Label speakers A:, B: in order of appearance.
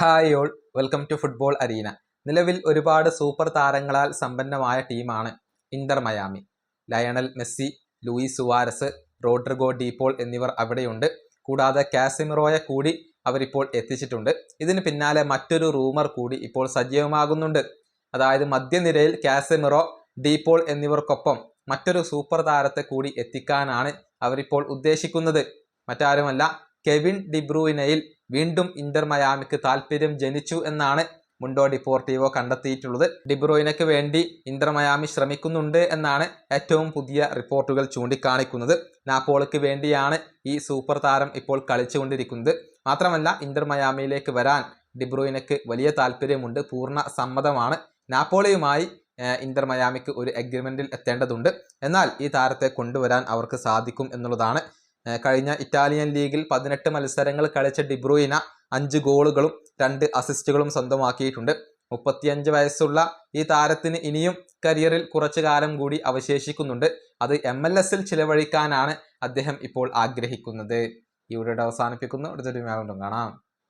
A: Hi all, welcome to football arena. നിലവിൽ ഒരുപാട് super താരങ്ങളാൽ സമ്പന്നമായ ടീമാണ് Inter Miami. Lionel Messi, Luis Suarez, Rodrigo De Paul എന്നിവർ അവിടെയുണ്ട്. കൂടാതെ കാസിമിറോയെ കൂടി അവരിപ്പോൾ എത്തിച്ചിട്ടുണ്ട്. ഇതിന് പിന്നാലെ മറ്റൊരു റൂമർ കൂടി ഇപ്പോൾ സജീവമാകുന്നുണ്ട്. അതായത് മധ്യനിരയിൽ കാസിമിറോ, ഡീപോൾ എന്നിവർക്കൊപ്പം മറ്റൊരു സൂപ്പർ താരത്തെ കൂടി എത്തിക്കാനാണ് അവരിപ്പോൾ ഉദ്ദേശിക്കുന്നത്. മറ്റാരുമല്ല, കെവിൻ ഡിബ്രൂയിനയിൽ വീണ്ടും ഇന്റർ മയാമിക്ക് താല്പര്യം ജനിച്ചു എന്നാണ് മുണ്ടോ ഡിപ്പോർട്ടീവോ കണ്ടെത്തിയിട്ടുള്ളത്. ഡിബ്രൂയിനയ്ക്ക് വേണ്ടി ഇന്റർ മയാമി ശ്രമിക്കുന്നുണ്ട് എന്നാണ് ഏറ്റവും പുതിയ റിപ്പോർട്ടുകൾ ചൂണ്ടിക്കാണിക്കുന്നത്. നാപ്പോളിക്ക് വേണ്ടിയാണ് ഈ സൂപ്പർ താരം ഇപ്പോൾ കളിച്ചുകൊണ്ടിരിക്കുന്നത്. മാത്രമല്ല, ഇന്റർ മയാമിയിലേക്ക് വരാൻ ഡിബ്രൂയിനയ്ക്ക് വലിയ താല്പര്യമുണ്ട്, പൂർണ്ണ സമ്മതമാണ്. നാപ്പോളിയുമായി ഇന്റർ മയാമിക്ക് ഒരു എഗ്രിമെന്റിൽ എത്തേണ്ടതുണ്ട്. എന്നാൽ ഈ താരത്തെ കൊണ്ടുവരാൻ അവർക്ക് സാധിക്കും എന്നുള്ളതാണ്. കഴിഞ്ഞ ഇറ്റാലിയൻ ലീഗിൽ 18 മത്സരങ്ങൾ കളിച്ച ഡിബ്രൂയിന 5 ഗോളുകളും 2 അസിസ്റ്റുകളും സ്വന്തമാക്കിയിട്ടുണ്ട്. 35 വയസ്സുള്ള ഈ താരത്തിന് ഇനിയും കരിയറിൽ കുറച്ചു കാലം കൂടി അവശേഷിക്കുന്നുണ്ട്. അത് MLS ചിലവഴിക്കാനാണ് അദ്ദേഹം ഇപ്പോൾ ആഗ്രഹിക്കുന്നത്. ഈ വീഡിയോ അവസാനിപ്പിക്കുന്നു. അടുത്തൊരു കാണാം.